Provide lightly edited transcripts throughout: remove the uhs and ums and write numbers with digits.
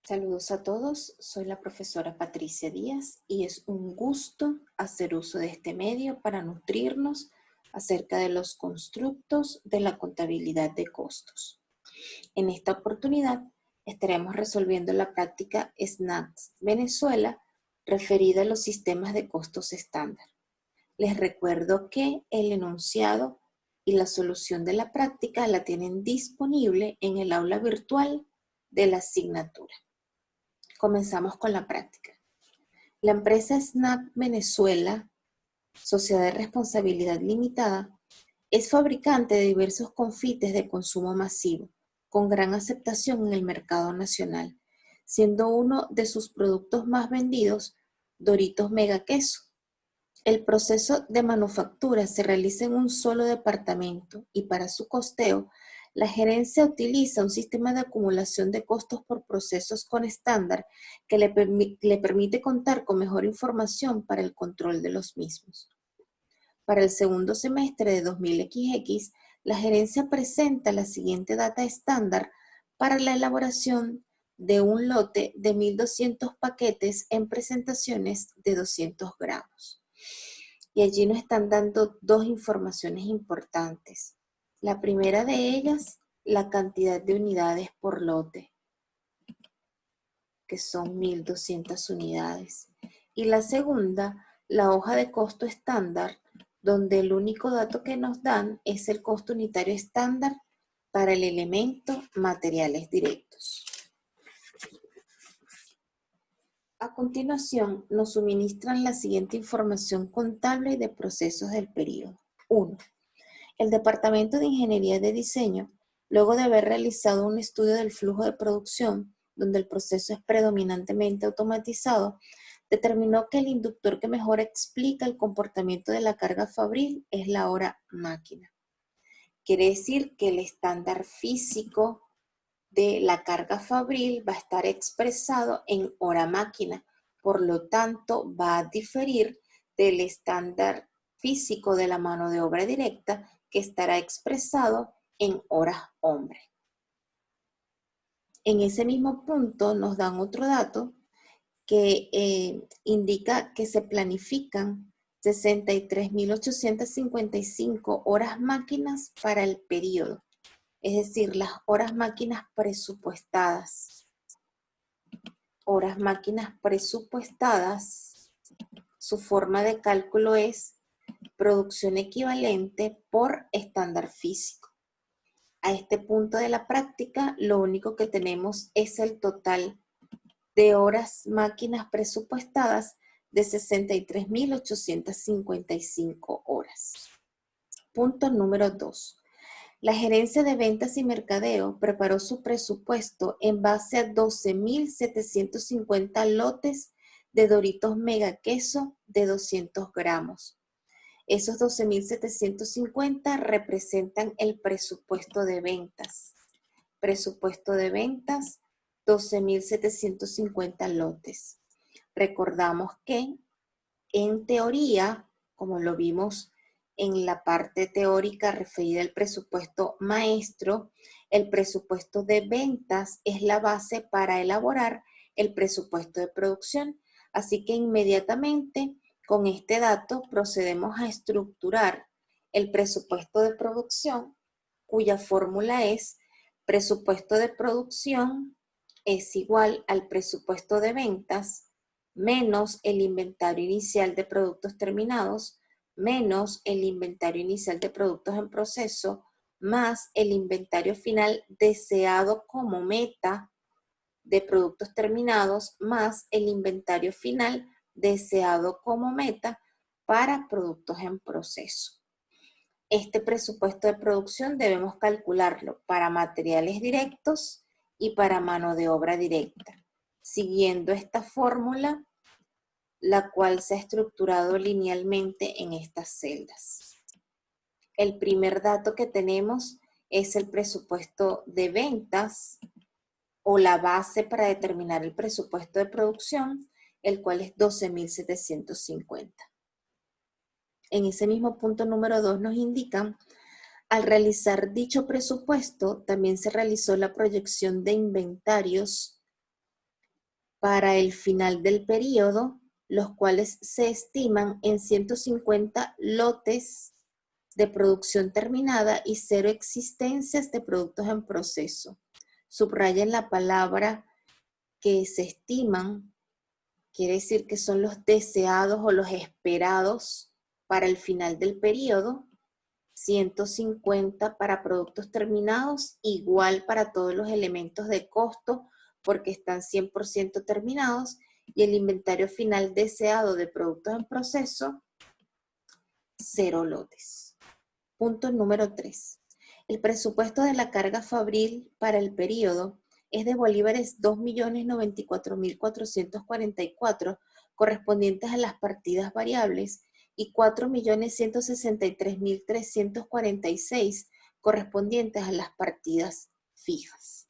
Saludos a todos, soy la profesora Patricia Díaz y es un gusto hacer uso de este medio para nutrirnos acerca de los constructos de la contabilidad de costos. En esta oportunidad estaremos resolviendo la práctica SNACS Venezuela referida a los sistemas de costos estándar. Les recuerdo que el enunciado y la solución de la práctica la tienen disponible en el aula virtual de la asignatura. Comenzamos con la práctica. La empresa SNAP Venezuela, Sociedad de Responsabilidad Limitada, es fabricante de diversos confites de consumo masivo, con gran aceptación en el mercado nacional, siendo uno de sus productos más vendidos Doritos Mega Queso. El proceso de manufactura se realiza en un solo departamento y para su costeo, la gerencia utiliza un sistema de acumulación de costos por procesos con estándar que le permite contar con mejor información para el control de los mismos. Para el segundo semestre de 2000XX, la gerencia presenta la siguiente data estándar para la elaboración de un lote de 1.200 paquetes en presentaciones de 200 gramos. Y allí nos están dando dos informaciones importantes. La primera de ellas, la cantidad de unidades por lote, que son 1.200 unidades. Y la segunda, la hoja de costo estándar, donde el único dato que nos dan es el costo unitario estándar para el elemento materiales directos. A continuación, nos suministran la siguiente información contable y de procesos del periodo. 1. El Departamento de Ingeniería de Diseño, luego de haber realizado un estudio del flujo de producción, donde el proceso es predominantemente automatizado, determinó que el inductor que mejor explica el comportamiento de la carga fabril es la hora máquina. Quiere decir que el estándar físico de la carga fabril va a estar expresado en hora máquina, por lo tanto va a diferir del estándar físico de la mano de obra directa que estará expresado en horas hombre. En ese mismo punto nos dan otro dato que indica que se planifican 63.855 horas máquinas para el periodo. Es decir, las horas máquinas presupuestadas. Horas máquinas presupuestadas, su forma de cálculo es producción equivalente por estándar físico. A este punto de la práctica, lo único que tenemos es el total de horas máquinas presupuestadas de 63.855 horas. Punto número 2. La gerencia de ventas y mercadeo preparó su presupuesto en base a 12.750 lotes de Doritos Mega Queso de 200 gramos. Esos 12.750 representan el presupuesto de ventas. Presupuesto de ventas, 12.750 lotes. Recordamos que en teoría, como lo vimos en la parte teórica referida al presupuesto maestro, el presupuesto de ventas es la base para elaborar el presupuesto de producción. Así que inmediatamente con este dato procedemos a estructurar el presupuesto de producción, cuya fórmula es presupuesto de producción es igual al presupuesto de ventas menos el inventario inicial de productos terminados, menos el inventario inicial de productos en proceso, más el inventario final deseado como meta de productos terminados, más el inventario final deseado como meta para productos en proceso. Este presupuesto de producción debemos calcularlo para materiales directos y para mano de obra directa, siguiendo esta fórmula, la cual se ha estructurado linealmente en estas celdas. El primer dato que tenemos es el presupuesto de ventas o la base para determinar el presupuesto de producción, el cual es 12.750. En ese mismo punto número 2 nos indican, al realizar dicho presupuesto, también se realizó la proyección de inventarios para el final del periodo, los cuales se estiman en 150 lotes de producción terminada y 0 existencias de productos en proceso. Subrayen la palabra que se estiman, quiere decir que son los deseados o los esperados para el final del periodo, 150 para productos terminados, igual para todos los elementos de costo porque están 100% terminados, y el inventario final deseado de productos en proceso, 0 lotes. Punto número 3. El presupuesto de la carga fabril para el periodo es de bolívares 2.094.444 correspondientes a las partidas variables y 4.163.346 correspondientes a las partidas fijas.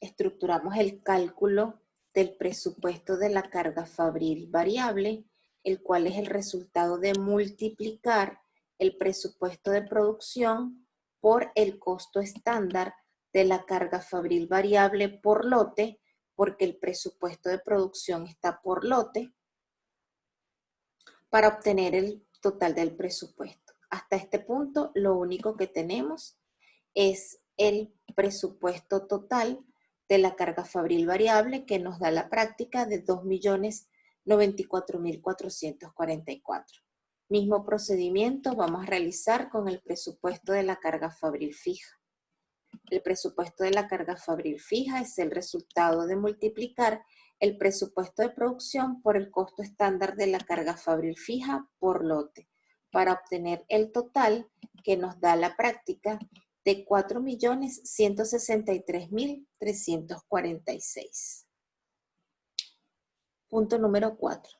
Estructuramos el cálculo del presupuesto de la carga fabril variable, el cual es el resultado de multiplicar el presupuesto de producción por el costo estándar de la carga fabril variable por lote, porque el presupuesto de producción está por lote, para obtener el total del presupuesto. Hasta este punto, lo único que tenemos es el presupuesto total de la carga fabril variable, que nos da la práctica de 2.094.444. Mismo procedimiento vamos a realizar con el presupuesto de la carga fabril fija. El presupuesto de la carga fabril fija es el resultado de multiplicar el presupuesto de producción por el costo estándar de la carga fabril fija por lote, para obtener el total que nos da la práctica de 4.163.346. Punto número 4.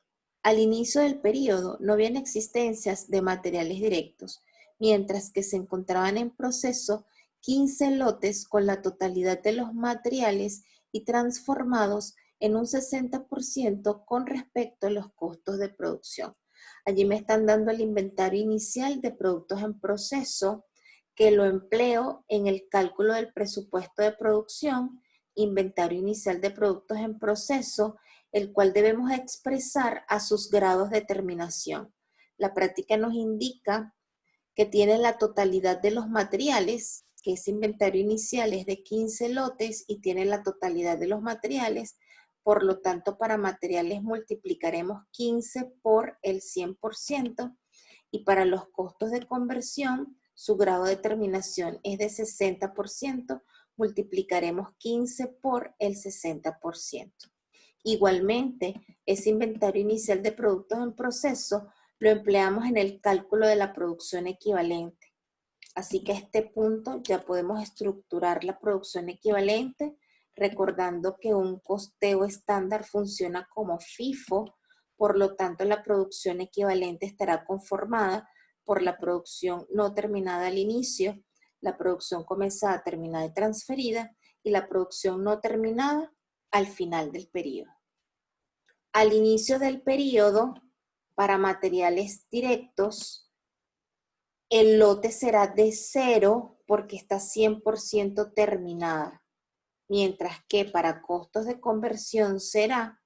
Al inicio del periodo no habían existencias de materiales directos, mientras que se encontraban en proceso 15 lotes con la totalidad de los materiales y transformados en un 60% con respecto a los costos de producción. Allí me están dando el inventario inicial de productos en proceso, que lo empleo en el cálculo del presupuesto de producción, inventario inicial de productos en proceso, el cual debemos expresar a sus grados de terminación. La práctica nos indica que tiene la totalidad de los materiales, que ese inventario inicial es de 15 lotes y tiene la totalidad de los materiales. Por lo tanto, para materiales multiplicaremos 15 por el 100%, y para los costos de conversión, su grado de terminación es de 60%, multiplicaremos 15 por el 60%. Igualmente, ese inventario inicial de productos en proceso lo empleamos en el cálculo de la producción equivalente. Así que a este punto ya podemos estructurar la producción equivalente, recordando que un costeo estándar funciona como FIFO, por lo tanto la producción equivalente estará conformada por la producción no terminada al inicio, la producción comenzada, terminada y transferida, y la producción no terminada al final del periodo. Al inicio del periodo, para materiales directos, el lote será de 0 porque está 100% terminada, mientras que para costos de conversión será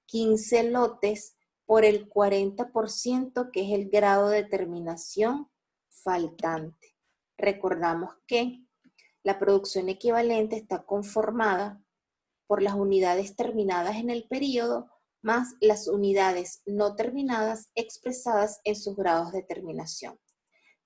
15 lotes por el 40%, que es el grado de terminación faltante. Recordamos que la producción equivalente está conformada por las unidades terminadas en el periodo más las unidades no terminadas expresadas en sus grados de terminación.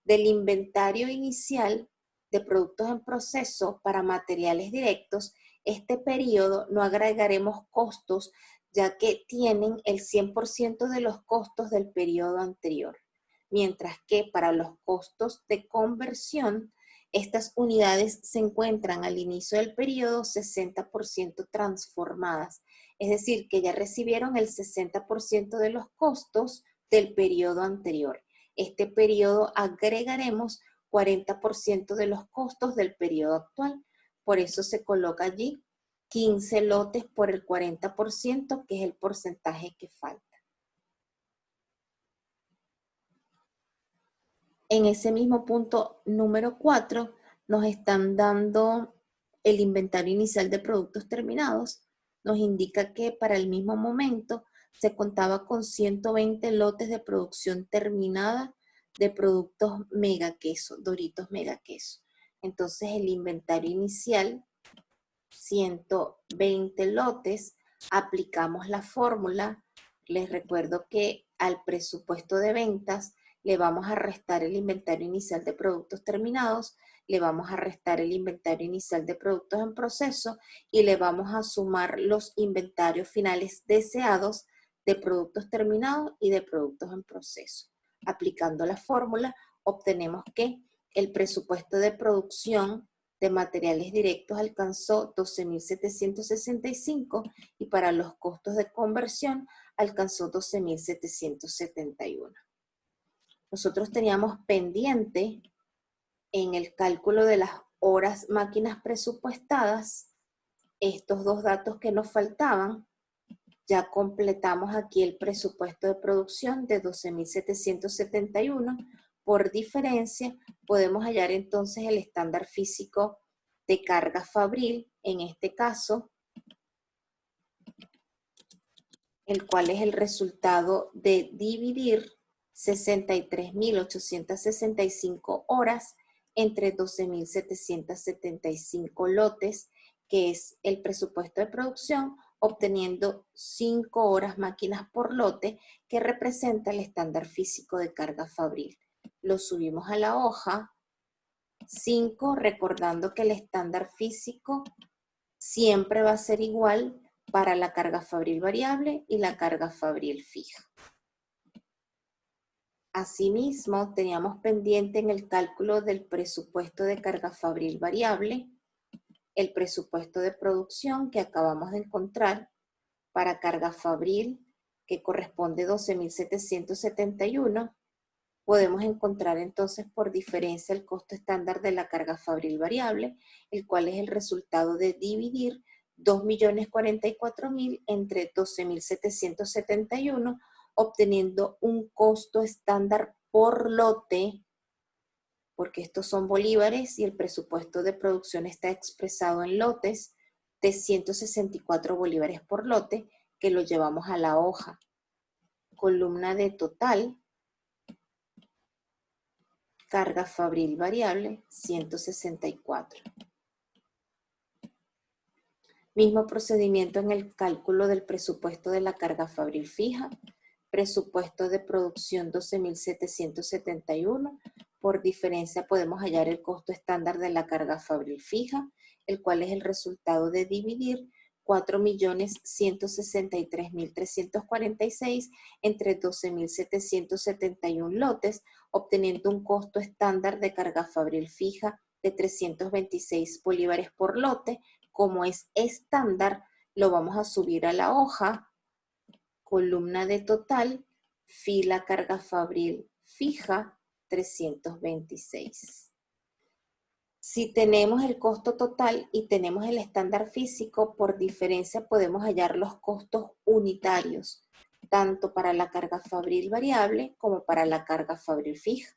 Del inventario inicial de productos en proceso para materiales directos, este periodo no agregaremos costos, ya que tienen el 100% de los costos del periodo anterior, mientras que para los costos de conversión, estas unidades se encuentran al inicio del periodo 60% transformadas, es decir, que ya recibieron el 60% de los costos del periodo anterior. Este periodo agregaremos 40% de los costos del periodo actual. Por eso se coloca allí 15 lotes por el 40%, que es el porcentaje que falta. En ese mismo punto número 4 nos están dando el inventario inicial de productos terminados nos indica que para el mismo momento se contaba con 120 lotes de producción terminada de productos mega queso, Doritos mega queso. Entonces el inventario inicial, 120 lotes, aplicamos la fórmula. Les recuerdo que al presupuesto de ventas le vamos a restar el inventario inicial de productos terminados, le vamos a restar el inventario inicial de productos en proceso y le vamos a sumar los inventarios finales deseados de productos terminados y de productos en proceso. Aplicando la fórmula, obtenemos que el presupuesto de producción de materiales directos alcanzó 12.765 y para los costos de conversión alcanzó 12.771. Nosotros teníamos pendiente en el cálculo de las horas máquinas presupuestadas estos dos datos que nos faltaban. Ya completamos aquí el presupuesto de producción de 12.771. Por diferencia, podemos hallar entonces el estándar físico de carga fabril, en este caso, el cual es el resultado de dividir 63.865 horas entre 12.775 lotes, que es el presupuesto de producción, obteniendo 5 horas máquinas por lote, que representa el estándar físico de carga fabril. Lo subimos a la hoja 5, recordando que el estándar físico siempre va a ser igual para la carga fabril variable y la carga fabril fija. Asimismo, teníamos pendiente en el cálculo del presupuesto de carga fabril variable, el presupuesto de producción que acabamos de encontrar para carga fabril, que corresponde a 12.771. Podemos encontrar entonces por diferencia el costo estándar de la carga fabril variable, el cual es el resultado de dividir 2.044.000 entre 12.771, obteniendo un costo estándar por lote, porque estos son bolívares y el presupuesto de producción está expresado en lotes, de 164 bolívares por lote, que lo llevamos a la hoja. Columna de total, carga fabril variable, 164. Mismo procedimiento en el cálculo del presupuesto de la carga fabril fija. Presupuesto de producción 12.771. Por diferencia podemos hallar el costo estándar de la carga fabril fija, el cual es el resultado de dividir 4.163.346 entre 12.771 lotes, obteniendo un costo estándar de carga fabril fija de 326 bolívares por lote. Como es estándar, lo vamos a subir a la hoja, columna de total, fila carga fabril fija, 326. Si tenemos el costo total y tenemos el estándar físico, por diferencia podemos hallar los costos unitarios, tanto para la carga fabril variable como para la carga fabril fija.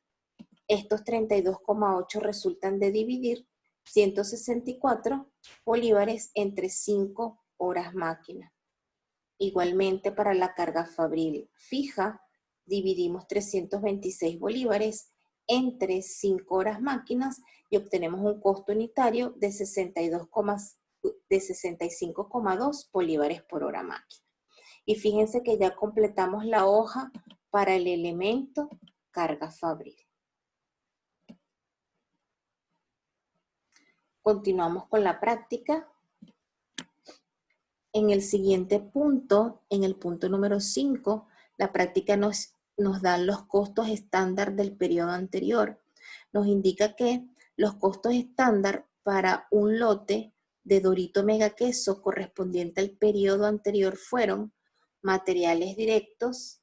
Estos 32,8 resultan de dividir 164 bolívares entre 5 horas máquina. Igualmente para la carga fabril fija, dividimos 326 bolívares entre 5 horas máquinas y obtenemos un costo unitario de 65,2 bolívares por hora máquina. Y fíjense que ya completamos la hoja para el elemento carga fabril. Continuamos con la práctica. En el siguiente punto, en el punto número 5, la práctica nos da los costos estándar del periodo anterior. Nos indica que los costos estándar para un lote de Dorito Mega Queso correspondiente al periodo anterior fueron materiales directos,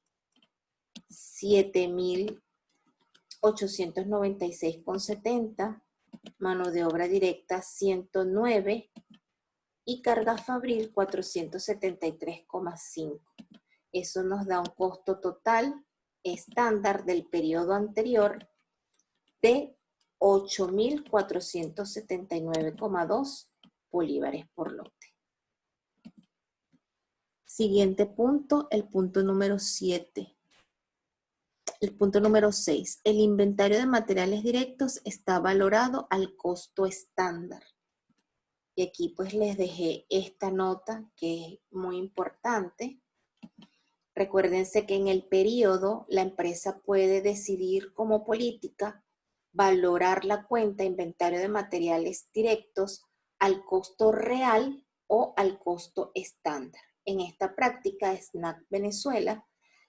7.896,70, mano de obra directa, 109, y carga fabril 473,5. Eso nos da un costo total estándar del periodo anterior de 8.479,2 bolívares por lote. Siguiente punto, el punto número 7. El punto número 6. El inventario de materiales directos está valorado al costo estándar. Y aquí pues les dejé esta nota que es muy importante. Recuérdense que en el periodo la empresa puede decidir como política valorar la cuenta inventario de materiales directos al costo real o al costo estándar. En esta práctica, SNAC Venezuela,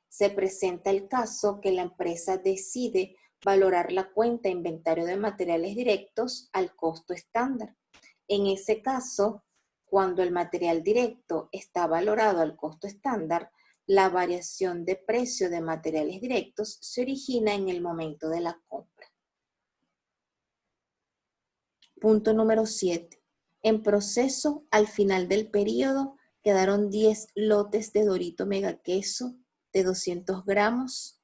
se presenta el caso que la empresa decide valorar la cuenta inventario de materiales directos al costo estándar. En ese caso, cuando el material directo está valorado al costo estándar, la variación de precio de materiales directos se origina en el momento de la compra. Punto número 7. En proceso, al final del periodo, quedaron 10 lotes de Dorito Mega Queso de 200 gramos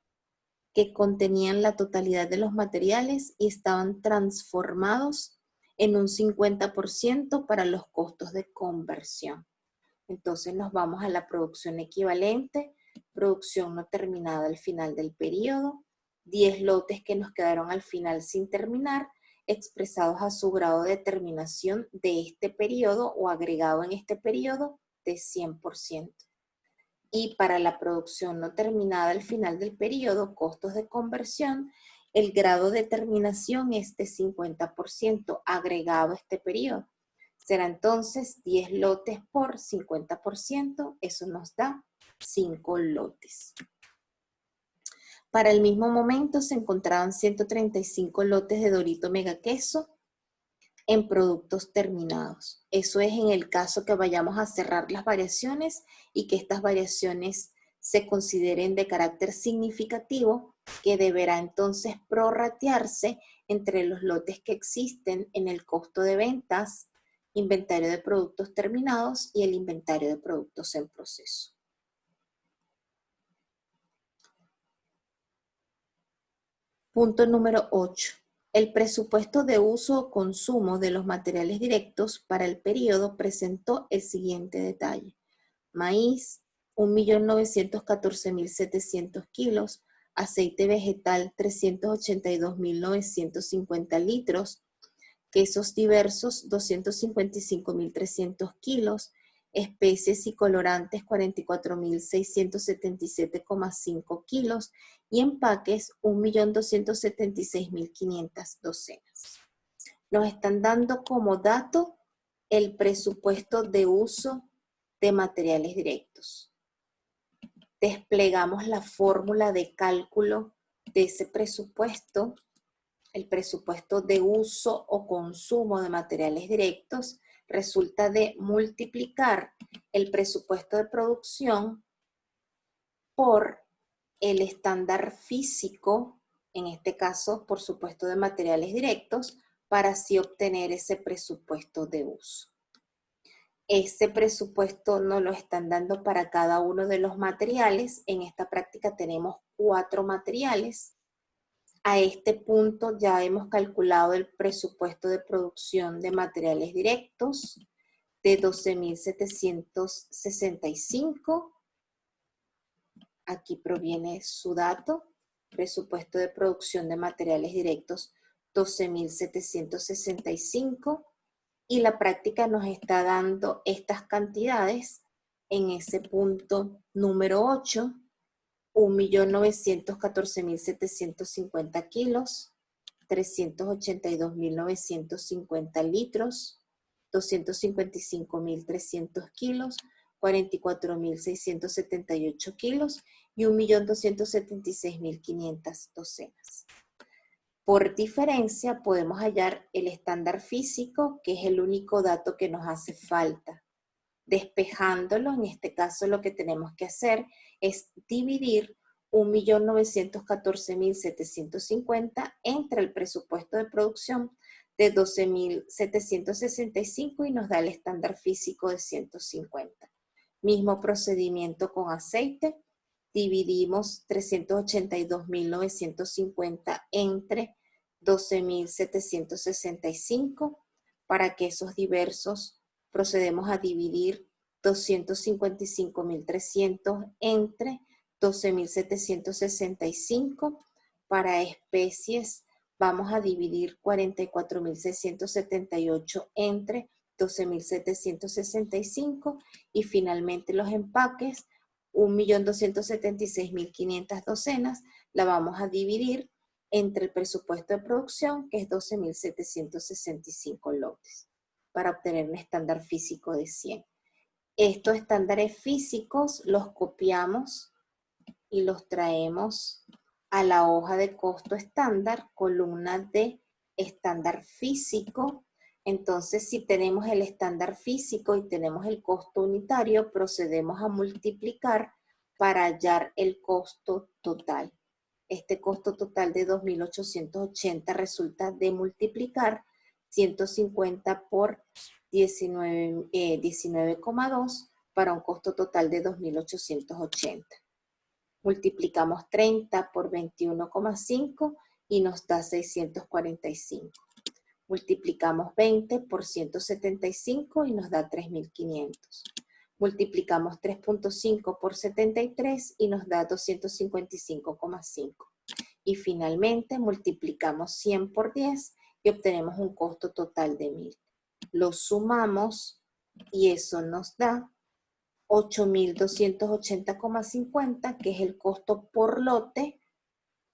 que contenían la totalidad de los materiales y estaban transformados en un 50% para los costos de conversión. Entonces nos vamos a la producción equivalente, producción no terminada al final del periodo, 10 lotes que nos quedaron al final sin terminar, expresados a su grado de terminación de este periodo o agregado en este periodo de 100%. Y para la producción no terminada al final del periodo, costos de conversión, el grado de terminación es de 50% agregado a este periodo. Será entonces 10 lotes por 50%, eso nos da 5 lotes. Para el mismo momento se encontraban 135 lotes de Dorito Mega Queso en productos terminados. Eso es en el caso que vayamos a cerrar las variaciones y que estas variaciones se consideren de carácter significativo, que deberá entonces prorratearse entre los lotes que existen en el costo de ventas, inventario de productos terminados y el inventario de productos en proceso. Punto número 8. El presupuesto de uso o consumo de los materiales directos para el periodo presentó el siguiente detalle. Maíz, 1.914.700 kilos, aceite vegetal, 382.950 litros, quesos diversos, 255.300 kilos, especies y colorantes, 44.677,5 kilos, y empaques, 1.276.500 docenas. Nos están dando como dato el presupuesto de uso de materiales directos. Desplegamos la fórmula de cálculo de ese presupuesto, el presupuesto de uso o consumo de materiales directos, resulta de multiplicar el presupuesto de producción por el estándar físico, en este caso, por supuesto, de materiales directos, para así obtener ese presupuesto de uso. Ese presupuesto nos lo están dando para cada uno de los materiales. En esta práctica tenemos 4 materiales. A este punto ya hemos calculado el presupuesto de producción de materiales directos de 12.765. Aquí proviene su dato, presupuesto de producción de materiales directos 12.765, y la práctica nos está dando estas cantidades en ese punto número 8, 1.914.750 kilos, 382.950 litros, 255.300 kilos, 44.678 kilos y 1.276.500 docenas. Por diferencia podemos hallar el estándar físico, que es el único dato que nos hace falta. Despejándolo, en este caso lo que tenemos que hacer es dividir 1.914.750 entre el presupuesto de producción de 12.765 y nos da el estándar físico de 150. Mismo procedimiento con aceite, dividimos 382.950 entre 12.765 para quesos diversos procedemos a dividir 255.300 entre 12.765. Para especies vamos a dividir 44.678 entre 12.765 y finalmente los empaques, 1.276.500 docenas, la vamos a dividir entre el presupuesto de producción, que es 12.765 lotes, para obtener un estándar físico de 100. Estos estándares físicos los copiamos y los traemos a la hoja de costo estándar, columna de estándar físico. Entonces, si tenemos el estándar físico y tenemos el costo unitario, procedemos a multiplicar para hallar el costo total. Este costo total de 2.880 resulta de multiplicar 150 por 19,2 para un costo total de 2.880. Multiplicamos 30 por 21,5 y nos da 645. Multiplicamos 20 por 175 y nos da 3.500. Multiplicamos 3.5 por 73 y nos da 255,5. Y finalmente multiplicamos 100 por 10 y obtenemos un costo total de 1.000. Lo sumamos y eso nos da 8.280,50, que es el costo por lote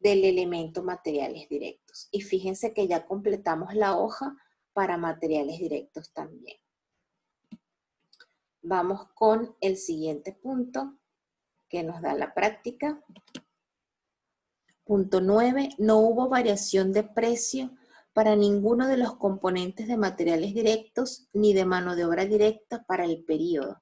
del elemento materiales directos. Y fíjense que ya completamos la hoja para materiales directos también. Vamos con el siguiente punto que nos da la práctica. Punto 9. No hubo variación de precio para ninguno de los componentes de materiales directos ni de mano de obra directa para el periodo.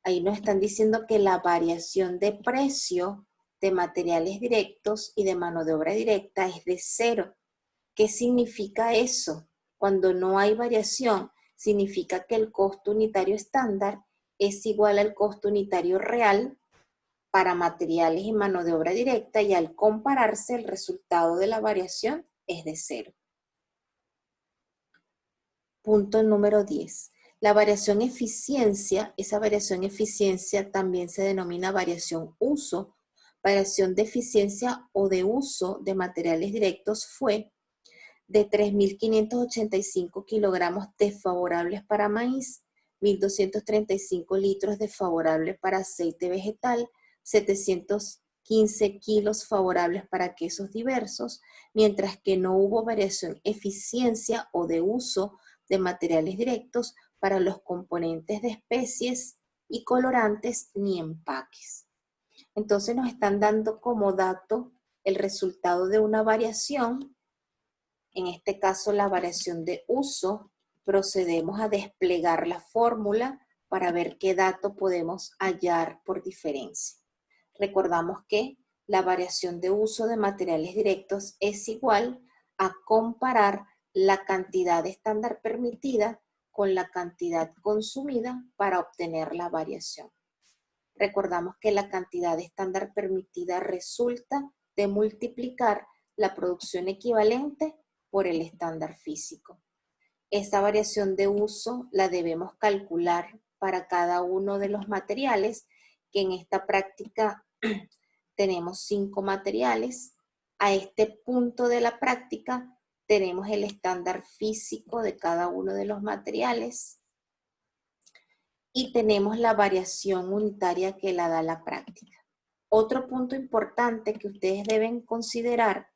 Ahí nos están diciendo que la variación de precio de materiales directos y de mano de obra directa es de 0. ¿Qué significa eso? Cuando no hay variación, significa que el costo unitario estándar es igual al costo unitario real para materiales y mano de obra directa, y al compararse el resultado de la variación es de 0. Punto número 10. La variación eficiencia, esa variación eficiencia también se denomina variación uso. Variación de eficiencia o de uso de materiales directos fue de 3.585 kilogramos desfavorables para maíz, 1.235 litros desfavorables para aceite vegetal, 715 kilos favorables para quesos diversos, mientras que no hubo variación eficiencia o de uso de materiales directos para los componentes de especies y colorantes ni empaques. Entonces nos están dando como dato el resultado de una variación, en este caso la variación de uso. Procedemos a desplegar la fórmula para ver qué dato podemos hallar por diferencia. Recordamos que la variación de uso de materiales directos es igual a comparar la cantidad estándar permitida con la cantidad consumida para obtener la variación. Recordamos que la cantidad estándar permitida resulta de multiplicar la producción equivalente por el estándar físico. Esta variación de uso la debemos calcular para cada uno de los materiales, que en esta práctica tenemos 5 materiales. A este punto de la práctica tenemos el estándar físico de cada uno de los materiales y tenemos la variación unitaria que la da la práctica. Otro punto importante que ustedes deben considerar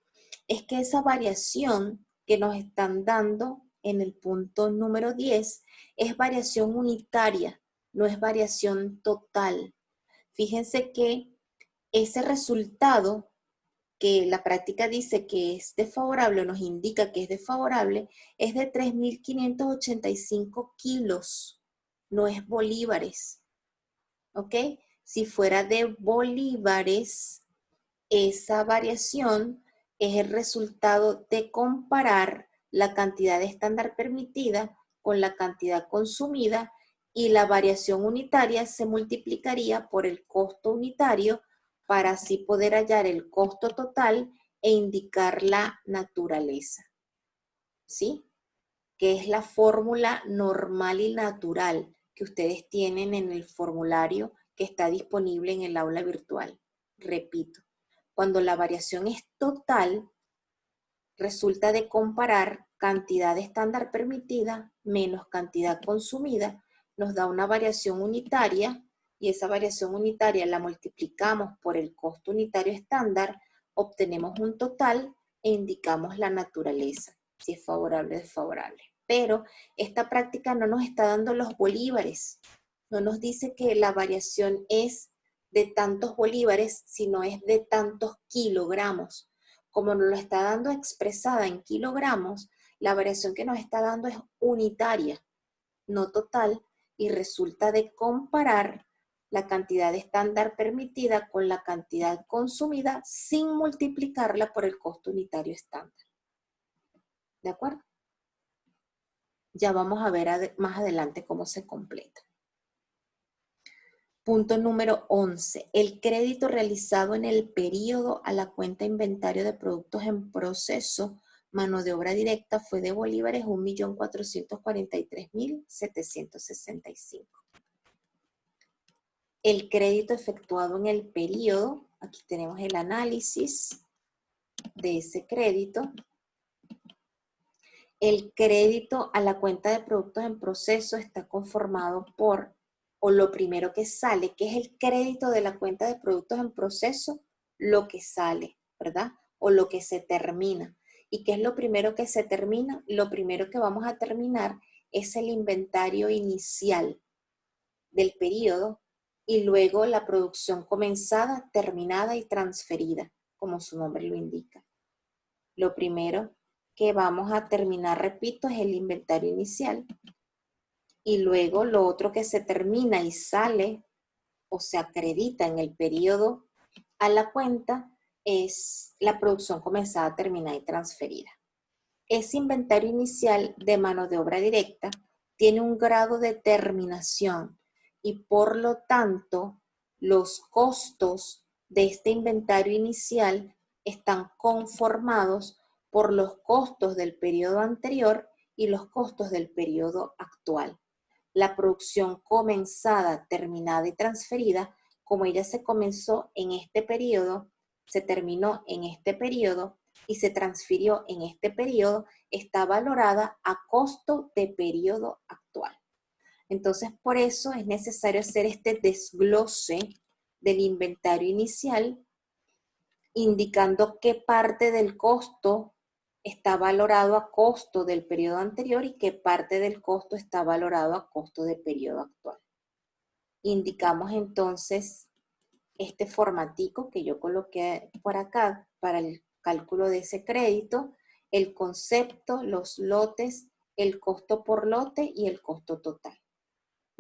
es que esa variación que nos están dando en el punto número 10 es variación unitaria, no es variación total. Fíjense que ese resultado que la práctica dice que es desfavorable, nos indica que es desfavorable, es de 3.585 kilos, no es bolívares, ¿ok? Si fuera de bolívares, esa variación es el resultado de comparar la cantidad estándar permitida con la cantidad consumida, y la variación unitaria se multiplicaría por el costo unitario para así poder hallar el costo total e indicar la naturaleza. ¿Sí? que es la fórmula normal y natural que ustedes tienen en el formulario que está disponible en el aula virtual. Repito, cuando la variación es total, resulta de comparar cantidad estándar permitida menos cantidad consumida, nos da una variación unitaria y esa variación unitaria la multiplicamos por el costo unitario estándar, obtenemos un total e indicamos la naturaleza, si es favorable o desfavorable. Pero esta práctica no nos está dando los bolívares, no nos dice que la variación es de tantos bolívares, sino es de tantos kilogramos. Como nos lo está dando expresada en kilogramos, la variación que nos está dando es unitaria, no total, y resulta de comparar la cantidad estándar permitida con la cantidad consumida sin multiplicarla por el costo unitario estándar. ¿De acuerdo? Ya vamos a ver más adelante cómo se completa. Punto número 11. El crédito realizado en el periodo a la cuenta inventario de productos en proceso, mano de obra directa, fue de bolívares 1.443.765. El crédito efectuado en el periodo, aquí tenemos el análisis de ese crédito. El crédito a la cuenta de productos en proceso está conformado por, o lo primero que sale, que es el crédito de la cuenta de productos en proceso, lo que sale, ¿verdad? O lo que se termina. ¿Y qué es lo primero que se termina? Lo primero que vamos a terminar es el inventario inicial del periodo y luego la producción comenzada, terminada y transferida, como su nombre lo indica. Lo primero que vamos a terminar, repito, es el inventario inicial. Y luego lo otro que se termina y sale o se acredita en el periodo a la cuenta es la producción comenzada, terminada y transferida. Ese inventario inicial de mano de obra directa tiene un grado de terminación y por lo tanto los costos de este inventario inicial están conformados por los costos del periodo anterior y los costos del periodo actual. La producción comenzada, terminada y transferida, como ella se comenzó en este periodo, se terminó en este periodo y se transfirió en este periodo, está valorada a costo de periodo actual. Entonces, por eso es necesario hacer este desglose del inventario inicial, indicando qué parte del costo está valorado a costo del periodo anterior y qué parte del costo está valorado a costo del periodo actual. Indicamos entonces este formatico que yo coloqué por acá para el cálculo de ese crédito, el concepto, los lotes, el costo por lote y el costo total.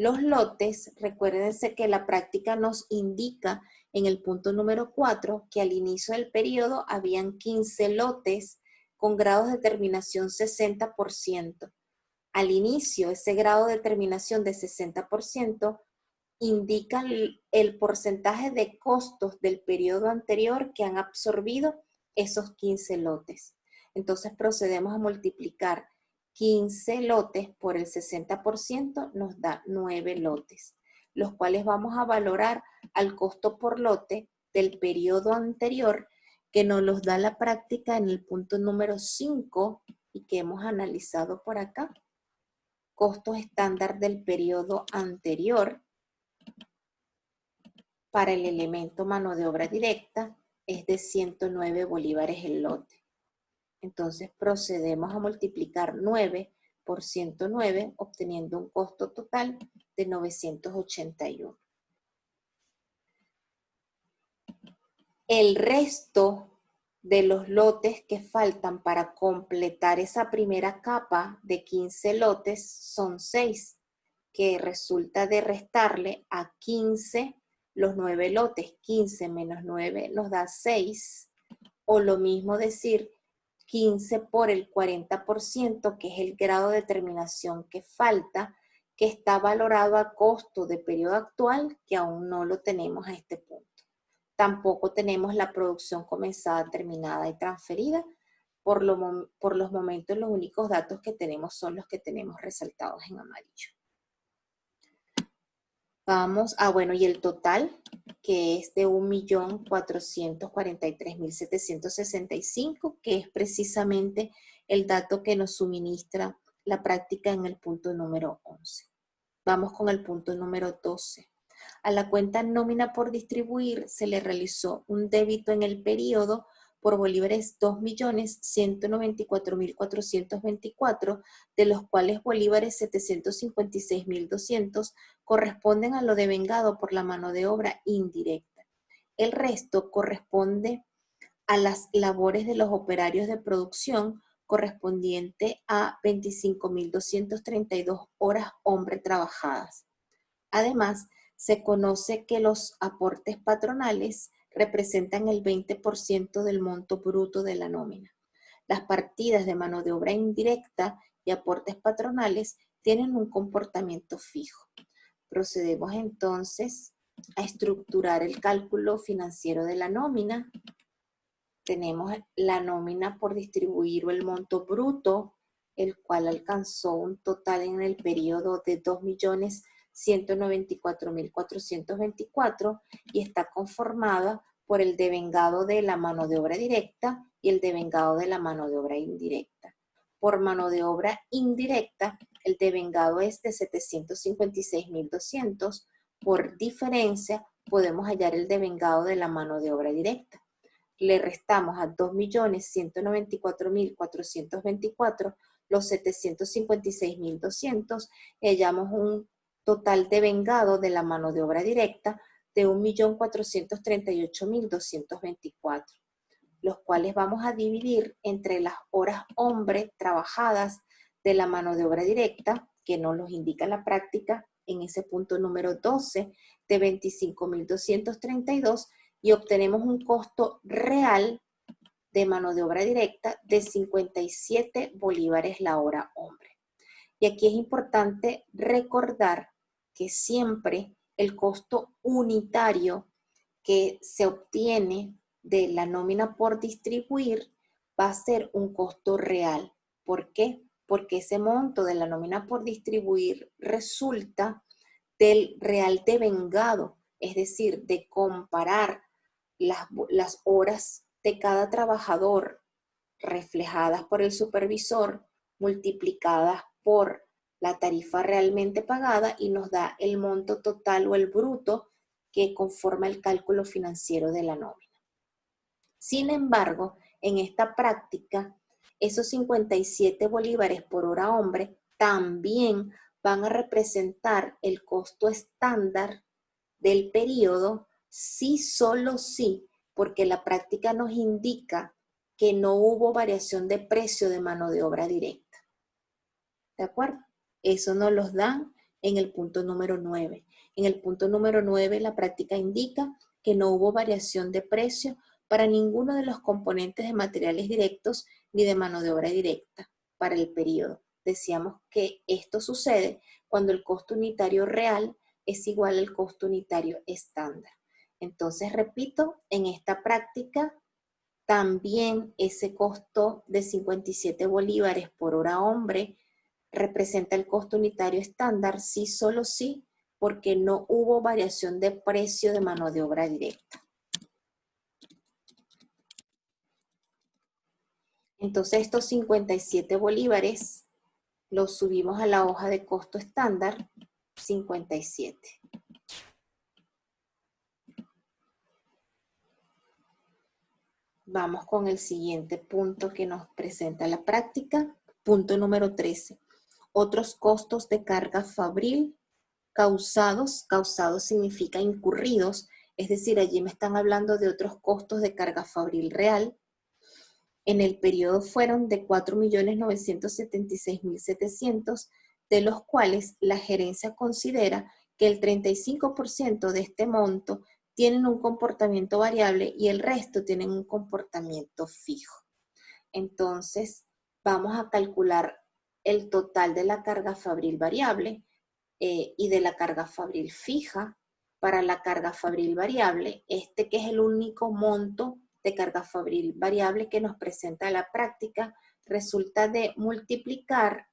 Los lotes, recuérdense que la práctica nos indica en el punto número 4 que al inicio del periodo habían 15 lotes con grados de terminación 60%. Al inicio, ese grado de terminación de 60% indica el porcentaje de costos del periodo anterior que han absorbido esos 15 lotes. Entonces procedemos a multiplicar 15 lotes por el 60% nos da 9 lotes, los cuales vamos a valorar al costo por lote del periodo anterior que nos los da la práctica en el punto número 5 y que hemos analizado por acá. Costos estándar del periodo anterior para el elemento mano de obra directa es de 109 bolívares el lote. Entonces procedemos a multiplicar 9 por 109, obteniendo un costo total de 981. El resto de los lotes que faltan para completar esa primera capa de 15 lotes son 6, que resulta de restarle a 15 los 9 lotes. 15 menos 9 nos da 6, o lo mismo decir 15 por el 40%, que es el grado de terminación que falta, que está valorado a costo de periodo actual, que aún no lo tenemos a este punto. Tampoco tenemos la producción comenzada, terminada y transferida, Por los momentos, los únicos datos que tenemos son los que tenemos resaltados en amarillo. Vamos, bueno, y el total, que es de 1.443.765, que es precisamente el dato que nos suministra la práctica en el punto número 11. Vamos con el punto número 12. A la cuenta nómina por distribuir se le realizó un débito en el periodo por bolívares 2.194.424, de los cuales bolívares 756.200 corresponden a lo devengado por la mano de obra indirecta. El resto corresponde a las labores de los operarios de producción, correspondiente a 25.232 horas hombre trabajadas. Además, se conoce que los aportes patronales representan el 20% del monto bruto de la nómina. Las partidas de mano de obra indirecta y aportes patronales tienen un comportamiento fijo. Procedemos entonces a estructurar el cálculo financiero de la nómina. Tenemos la nómina por distribuir o el monto bruto, el cual alcanzó un total en el periodo de 2.194.424 y está conformada por el devengado de la mano de obra directa y el devengado de la mano de obra indirecta. Por mano de obra indirecta, el devengado es de 756.200. Por diferencia, podemos hallar el devengado de la mano de obra directa. Le restamos a 2.194.424 los 756.200 y hallamos un total devengado de la mano de obra directa de 1.438.224, los cuales vamos a dividir entre las horas hombre trabajadas de la mano de obra directa, que nos los indica la práctica en ese punto número 12 de 25.232, y obtenemos un costo real de mano de obra directa de 57 bolívares la hora hombre. Y aquí es importante recordar que siempre el costo unitario que se obtiene de la nómina por distribuir va a ser un costo real. ¿Por qué? Porque ese monto de la nómina por distribuir resulta del real devengado, es decir, de comparar las horas de cada trabajador reflejadas por el supervisor multiplicadas por la tarifa realmente pagada y nos da el monto total o el bruto que conforma el cálculo financiero de la nómina. Sin embargo, en esta práctica, esos 57 bolívares por hora hombre también van a representar el costo estándar del periodo, sí, solo sí, porque la práctica nos indica que no hubo variación de precio de mano de obra directa. ¿De acuerdo? Eso nos los dan en el punto número 9. En el punto número 9 la práctica indica que no hubo variación de precio para ninguno de los componentes de materiales directos ni de mano de obra directa para el periodo. Decíamos que esto sucede cuando el costo unitario real es igual al costo unitario estándar. Entonces, repito, en esta práctica también ese costo de 57 bolívares por hora hombre representa el costo unitario estándar, sí, solo sí, porque no hubo variación de precio de mano de obra directa. Entonces estos 57 bolívares los subimos a la hoja de costo estándar 57. Vamos con el siguiente punto que nos presenta la práctica. Punto número 13. Otros costos de carga fabril causados. Causados significa incurridos, es decir, allí me están hablando de otros costos de carga fabril real. En el periodo fueron de 4.976.700, de los cuales la gerencia considera que el 35% de este monto tienen un comportamiento variable y el resto tienen un comportamiento fijo. Entonces, vamos a calcular el total de la carga fabril variable y de la carga fabril fija. Para la carga fabril variable, que es el único monto de carga fabril variable que nos presenta la práctica resulta de multiplicar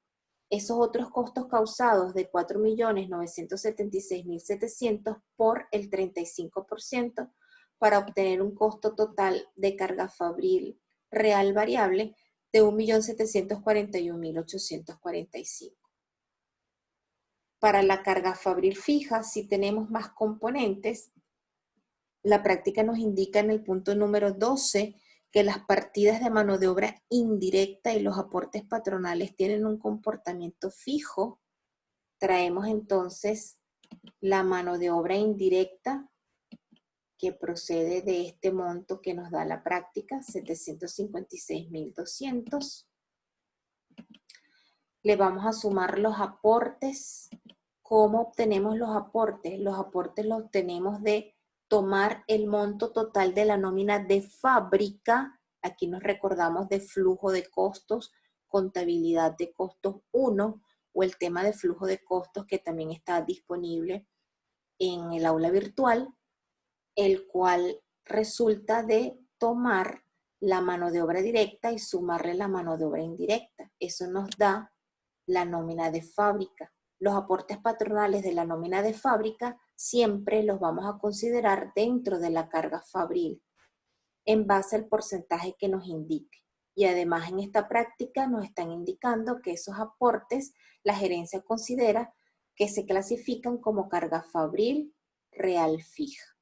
esos otros costos causados de 4.976.700 por el 35% para obtener un costo total de carga fabril real variable de 1.741.845. Para la carga fabril fija, si tenemos más componentes, la práctica nos indica en el punto número 12 que las partidas de mano de obra indirecta y los aportes patronales tienen un comportamiento fijo. Traemos entonces la mano de obra indirecta que procede de este monto que nos da la práctica, 756.200. Le vamos a sumar los aportes. ¿Cómo obtenemos los aportes? Los aportes los obtenemos de tomar el monto total de la nómina de fábrica. Aquí nos recordamos de flujo de costos, contabilidad de costos 1, o el tema de flujo de costos que también está disponible en el aula virtual, el cual resulta de tomar la mano de obra directa y sumarle la mano de obra indirecta. Eso nos da la nómina de fábrica. Los aportes patronales de la nómina de fábrica siempre los vamos a considerar dentro de la carga fabril, en base al porcentaje que nos indique. Y además en esta práctica nos están indicando que esos aportes la gerencia considera que se clasifican como carga fabril real fija.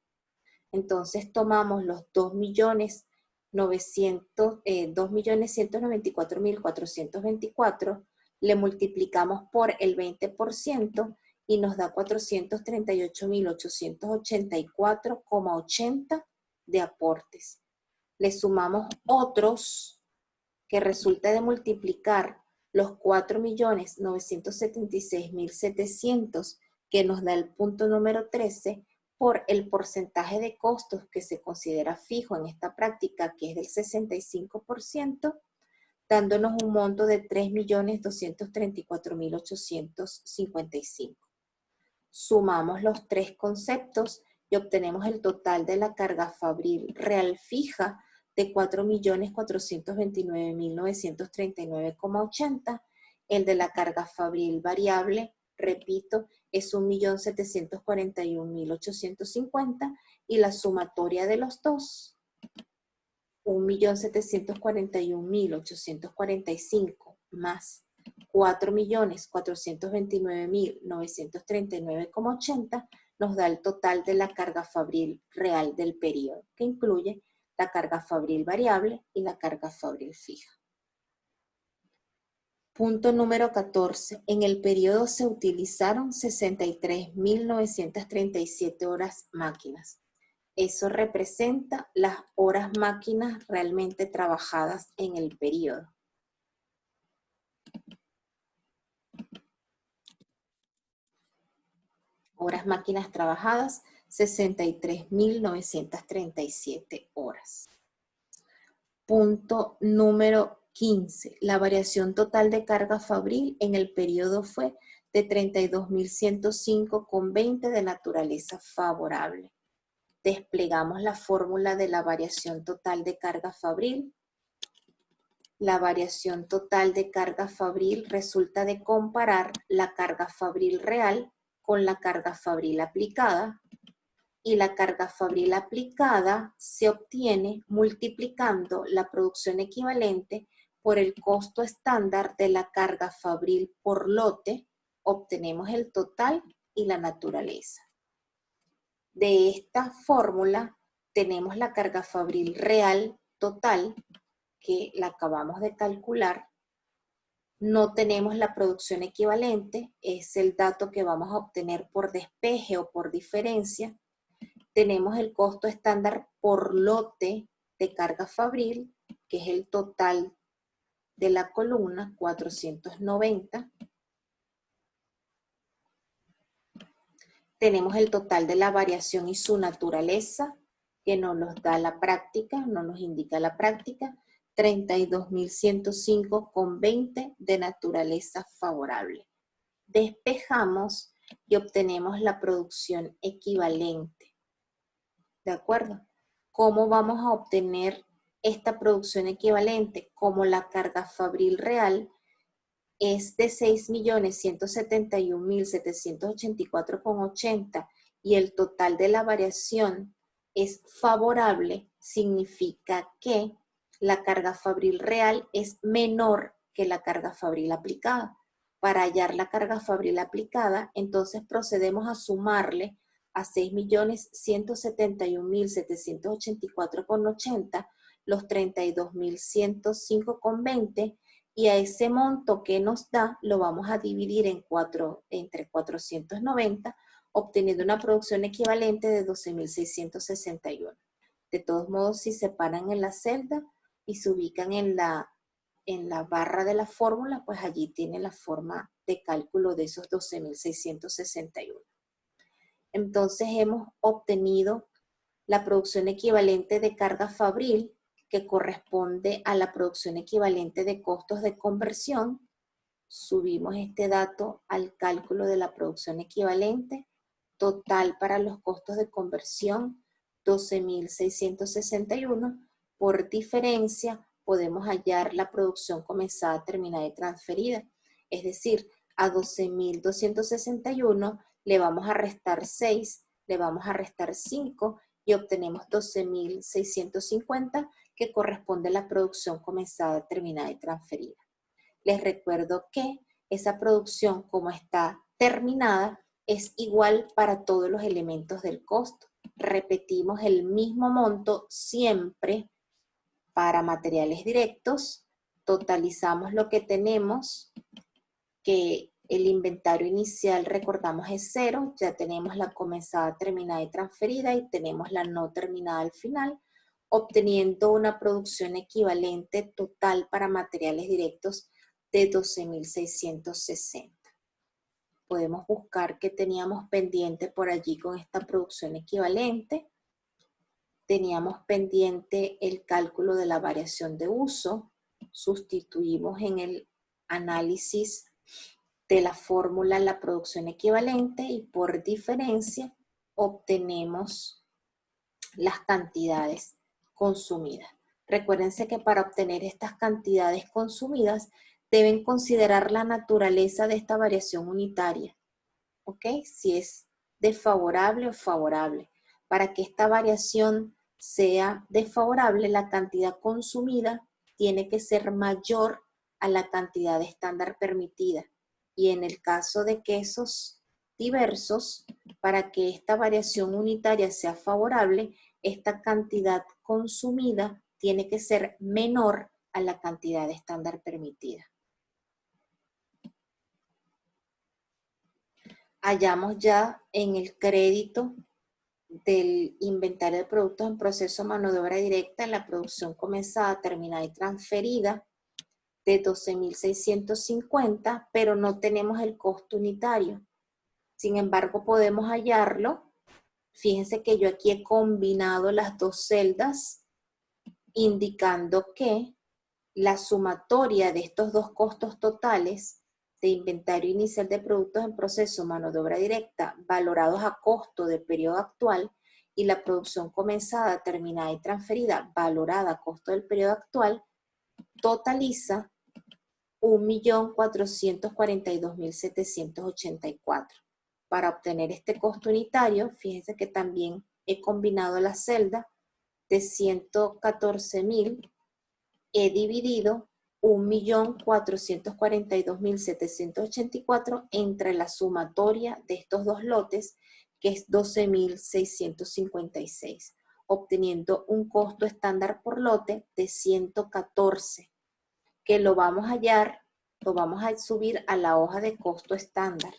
Entonces tomamos los 2.194.424, le multiplicamos por el 20% y nos da 438.884,80 de aportes. Le sumamos otros que resulta de multiplicar los 4.976.700 que nos da el punto número 13 por el porcentaje de costos que se considera fijo en esta práctica, que es del 65%, dándonos un monto de 3.234.855. Sumamos los tres conceptos y obtenemos el total de la carga fabril real fija de 4.429.939,80. El de la carga fabril variable, repito, es 1.741.850 y la sumatoria de los dos, 1.741.845 más 4.429.939,80 nos da el total de la carga fabril real del periodo, que incluye la carga fabril variable y la carga fabril fija. Punto número 14. En el periodo se utilizaron 63.937 horas máquinas. Eso representa las horas máquinas realmente trabajadas en el periodo. Horas máquinas trabajadas, 63.937 horas. Punto número 15. La variación total de carga fabril en el periodo fue de 32.105,20 de naturaleza favorable. Desplegamos la fórmula de la variación total de carga fabril. La variación total de carga fabril resulta de comparar la carga fabril real con la carga fabril aplicada, y la carga fabril aplicada se obtiene multiplicando la producción equivalente por el costo estándar de la carga fabril por lote. Obtenemos el total y la naturaleza. De esta fórmula tenemos la carga fabril real total, que la acabamos de calcular. No tenemos la producción equivalente, es el dato que vamos a obtener por despeje o por diferencia. Tenemos el costo estándar por lote de carga fabril, que es el total de la columna, 490. Tenemos el total de la variación y su naturaleza, que no nos da la práctica, no nos indica la práctica, 32.105,20 de naturaleza favorable. Despejamos y obtenemos la producción equivalente. ¿De acuerdo? ¿cómo vamos a obtener esta producción equivalente? Como la carga fabril real es de 6.171.784,80 y el total de la variación es favorable, significa que la carga fabril real es menor que la carga fabril aplicada. Para hallar la carga fabril aplicada, entonces procedemos a sumarle a 6.171.784,80 los 32.105,20 y a ese monto que nos da lo vamos a dividir entre 490, obteniendo una producción equivalente de 12.661. De todos modos, si se paran en la celda y se ubican en la barra de la fórmula, pues allí tiene la forma de cálculo de esos 12.661. Entonces hemos obtenido la producción equivalente de carga fabril, que corresponde a la producción equivalente de costos de conversión. Subimos este dato al cálculo de la producción equivalente. Total para los costos de conversión, 12.661. Por diferencia, podemos hallar la producción comenzada, terminada y transferida. Es decir, a 12.261 le vamos a restar 6, le vamos a restar 5 y obtenemos 12.650, que corresponde a la producción comenzada, terminada y transferida. Les recuerdo que esa producción, como está terminada, es igual para todos los elementos del costo. Repetimos el mismo monto siempre para materiales directos. Totalizamos lo que tenemos, que el inventario inicial, recordamos, es 0. Ya tenemos la comenzada, terminada y transferida y tenemos la no terminada al final, obteniendo una producción equivalente total para materiales directos de 12.660. Podemos buscar qué teníamos pendiente por allí con esta producción equivalente. Teníamos pendiente el cálculo de la variación de uso. Sustituimos en el análisis de la fórmula la producción equivalente y por diferencia obtenemos las cantidades consumidas. Recuérdense que para obtener estas cantidades consumidas deben considerar la naturaleza de esta variación unitaria, ¿ok? Si es desfavorable o favorable. Para que esta variación sea desfavorable, la cantidad consumida tiene que ser mayor a la cantidad estándar permitida. Y en el caso de quesos diversos, para que esta variación unitaria sea favorable, esta cantidad consumida tiene que ser menor a la cantidad estándar permitida. Hallamos ya en el crédito del inventario de productos en proceso mano de obra directa en la producción comenzada, terminada y transferida de 12.650, pero no tenemos el costo unitario. Sin embargo, podemos hallarlo. Fíjense que yo aquí he combinado las dos celdas, indicando que la sumatoria de estos dos costos totales de inventario inicial de productos en proceso, mano de obra directa, valorados a costo del periodo actual, y la producción comenzada, terminada y transferida, valorada a costo del periodo actual, totaliza 1.442.784. Para obtener este costo unitario, fíjense que también he combinado la celda de 114.000, he dividido 1.442.784 entre la sumatoria de estos dos lotes, que es 12.656, obteniendo un costo estándar por lote de 114, que lo vamos a hallar, lo vamos a subir a la hoja de costo estándar.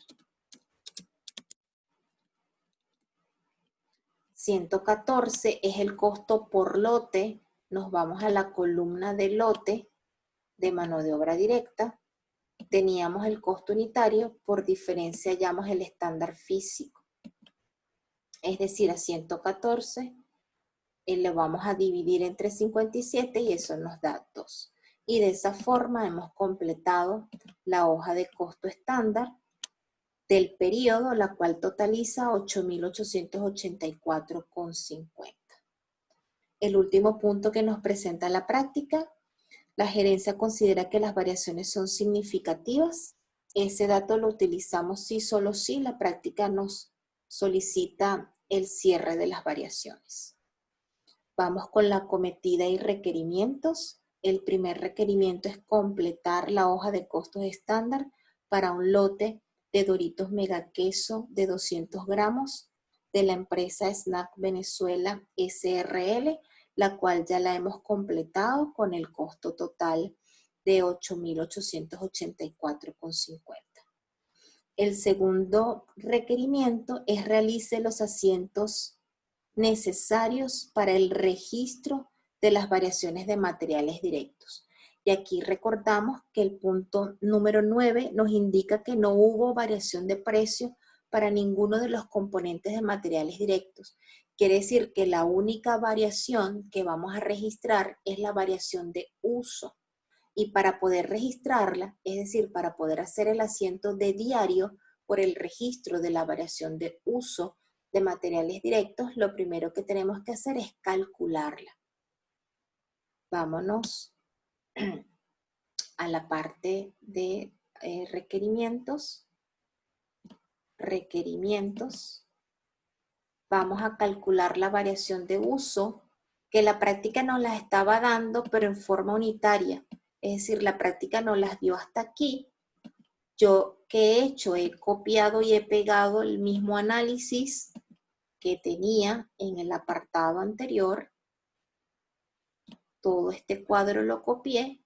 114 es el costo por lote. Nos vamos a la columna de lote de mano de obra directa. Teníamos el costo unitario, por diferencia hallamos el estándar físico. Es decir, a 114 lo vamos a dividir entre 57 y eso nos da 2. Y de esa forma hemos completado la hoja de costo estándar del periodo, la cual totaliza 8.884,50. El último punto que nos presenta la práctica: la gerencia considera que las variaciones son significativas. Ese dato lo utilizamos si solo si la práctica nos solicita el cierre de las variaciones. Vamos con la acometida y requerimientos. El primer requerimiento es completar la hoja de costos estándar para un lote de Doritos Mega Queso de 200 gramos de la empresa Snack Venezuela SRL, la cual ya la hemos completado con el costo total de 8.884,50. El segundo requerimiento es realice los asientos necesarios para el registro de las variaciones de materiales directos. Y aquí recordamos que el punto número 9 nos indica que no hubo variación de precio para ninguno de los componentes de materiales directos. Quiere decir que la única variación que vamos a registrar es la variación de uso. Y para poder registrarla, es decir, para poder hacer el asiento de diario por el registro de la variación de uso de materiales directos, lo primero que tenemos que hacer es calcularla. Vámonos a la parte de requerimientos. Vamos a calcular la variación de uso, que la práctica nos la estaba dando, pero en forma unitaria. Es decir, la práctica nos las dio hasta aquí. Yo, ¿qué he hecho? He copiado y he pegado el mismo análisis que tenía en el apartado anterior. Todo este cuadro lo copié,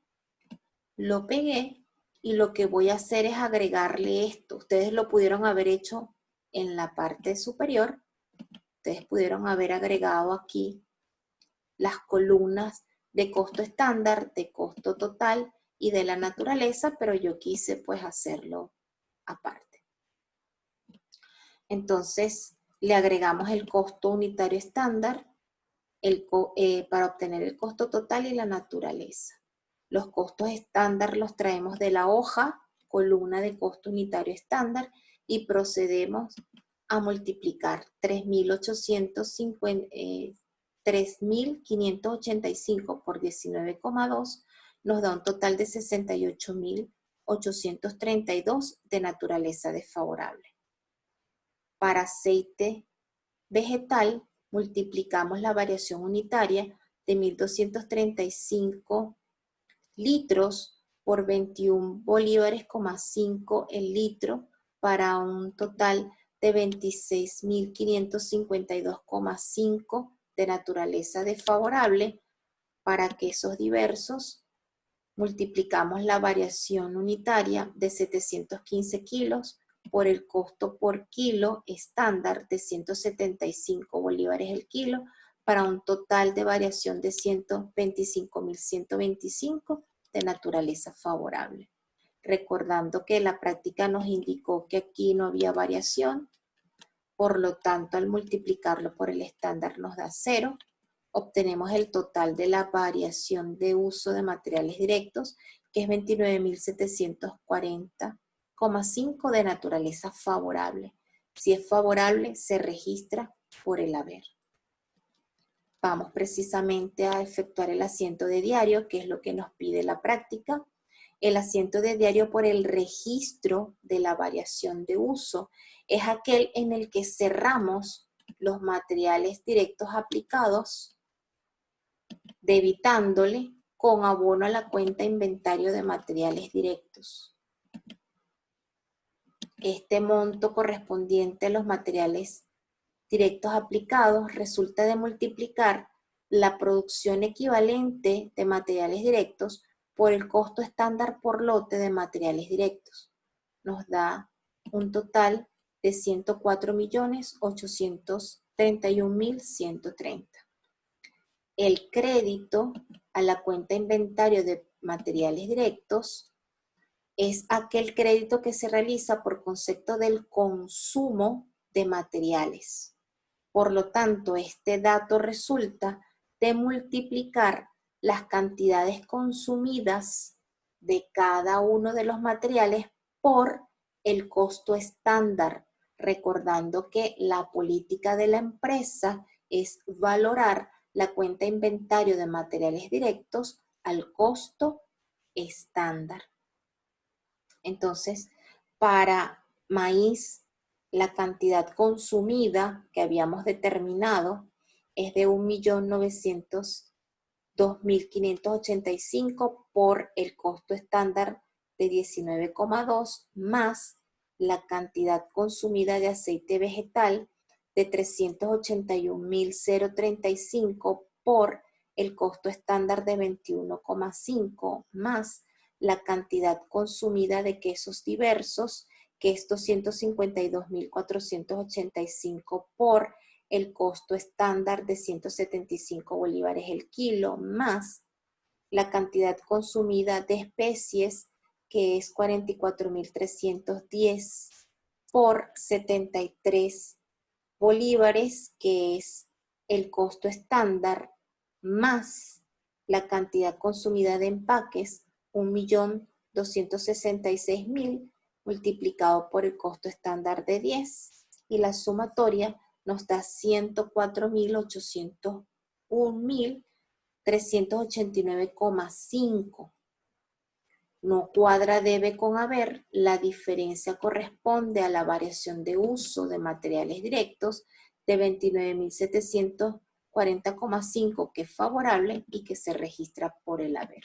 lo pegué y lo que voy a hacer es agregarle esto. Ustedes lo pudieron haber hecho en la parte superior. Ustedes pudieron haber agregado aquí las columnas de costo estándar, de costo total y de la naturaleza, pero yo quise pues hacerlo aparte. Entonces le agregamos el costo unitario estándar para obtener el costo total y la naturaleza. Los costos estándar los traemos de la hoja, columna de costo unitario estándar, y procedemos a multiplicar 3.585 por 19,2, nos da un total de 68.832 de naturaleza desfavorable. Para aceite vegetal, multiplicamos la variación unitaria de 1.235 litros por 21 bolívares,5 el litro para un total de 26.552,5 de naturaleza desfavorable. Para quesos diversos, multiplicamos la variación unitaria de 715 kilos por el costo por kilo estándar de 175 bolívares el kilo para un total de variación de 125.125 de naturaleza favorable. Recordando que la práctica nos indicó que aquí no había variación, por lo tanto al multiplicarlo por el estándar nos da 0. Obtenemos el total de la variación de uso de materiales directos, que es 29.740,5 de naturaleza favorable. Si es favorable, se registra por el haber. Vamos precisamente a efectuar el asiento de diario, que es lo que nos pide la práctica. El asiento de diario por el registro de la variación de uso es aquel en el que cerramos los materiales directos aplicados, debitándole con abono a la cuenta inventario de materiales directos. Este monto correspondiente a los materiales directos aplicados resulta de multiplicar la producción equivalente de materiales directos por el costo estándar por lote de materiales directos. Nos da un total de 104.831.130. El crédito a la cuenta inventario de materiales directos es aquel crédito que se realiza por concepto del consumo de materiales. Por lo tanto, este dato resulta de multiplicar las cantidades consumidas de cada uno de los materiales por el costo estándar, recordando que la política de la empresa es valorar la cuenta inventario de materiales directos al costo estándar. Entonces, para maíz, la cantidad consumida que habíamos determinado es de 1.902.585 por el costo estándar de 19,2 más la cantidad consumida de aceite vegetal de 381.035 por el costo estándar de 21,5 más la cantidad consumida de quesos diversos, que es 252.485 por el costo estándar de 175 bolívares el kilo, más la cantidad consumida de especies, que es 44.310 por 73 bolívares, que es el costo estándar, más la cantidad consumida de empaques, 1.266.000 multiplicado por el costo estándar de 10, y la sumatoria nos da 104.801.389,5. No cuadra debe con haber, la diferencia corresponde a la variación de uso de materiales directos de 29.740,5, que es favorable y que se registra por el haber.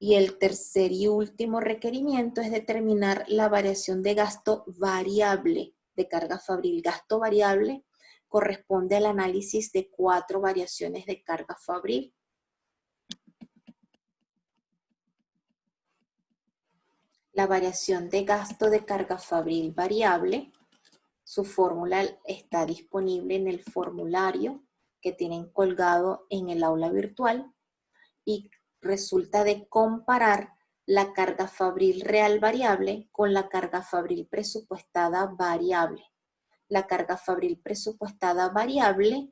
Y el tercer y último requerimiento es determinar la variación de gasto variable de carga fabril. Gasto variable corresponde al análisis de 4 variaciones de carga fabril. La variación de gasto de carga fabril variable, su fórmula está disponible en el formulario que tienen colgado en el aula virtual y resulta de comparar la carga fabril real variable con la carga fabril presupuestada variable. La carga fabril presupuestada variable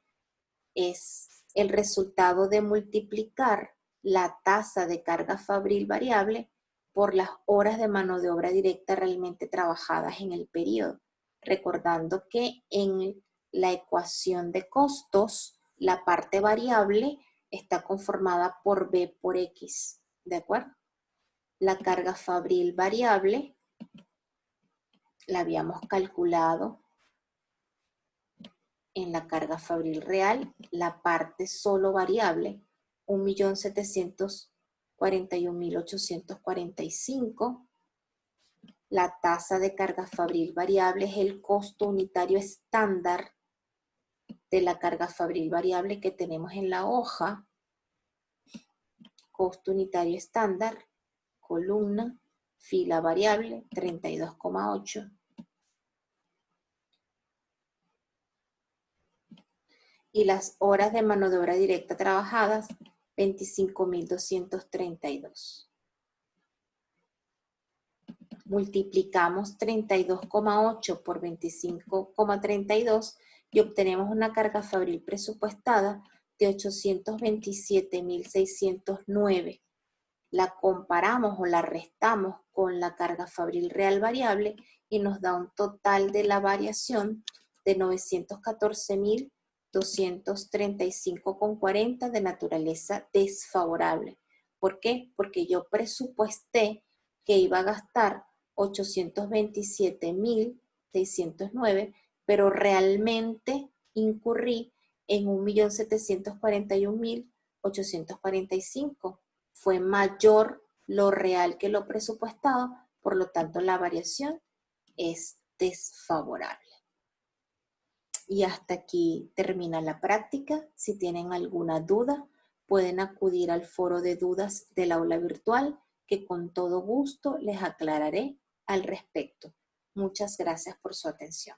es el resultado de multiplicar la tasa de carga fabril variable por las horas de mano de obra directa realmente trabajadas en el periodo. Recordando que en la ecuación de costos, la parte variable está conformada por B por X, ¿de acuerdo? La carga fabril variable la habíamos calculado en la carga fabril real, la parte solo variable, 1.741.845. La tasa de carga fabril variable es el costo unitario estándar de la carga fabril variable que tenemos en la hoja. Costo unitario estándar, columna, fila variable, 32,8. Y las horas de mano de obra directa trabajadas, 25.232. Multiplicamos 32,8 por 25,32 y obtenemos una carga fabril presupuestada de 827.609. La comparamos o la restamos con la carga fabril real variable y nos da un total de la variación de 914.235,40 de naturaleza desfavorable. ¿Por qué? Porque yo presupuesté que iba a gastar 827.609, pero realmente incurrí en 1.741.845. Fue mayor lo real que lo presupuestado, por lo tanto la variación es desfavorable. Y hasta aquí termina la práctica. Si tienen alguna duda, pueden acudir al foro de dudas del aula virtual, que con todo gusto les aclararé al respecto. Muchas gracias por su atención.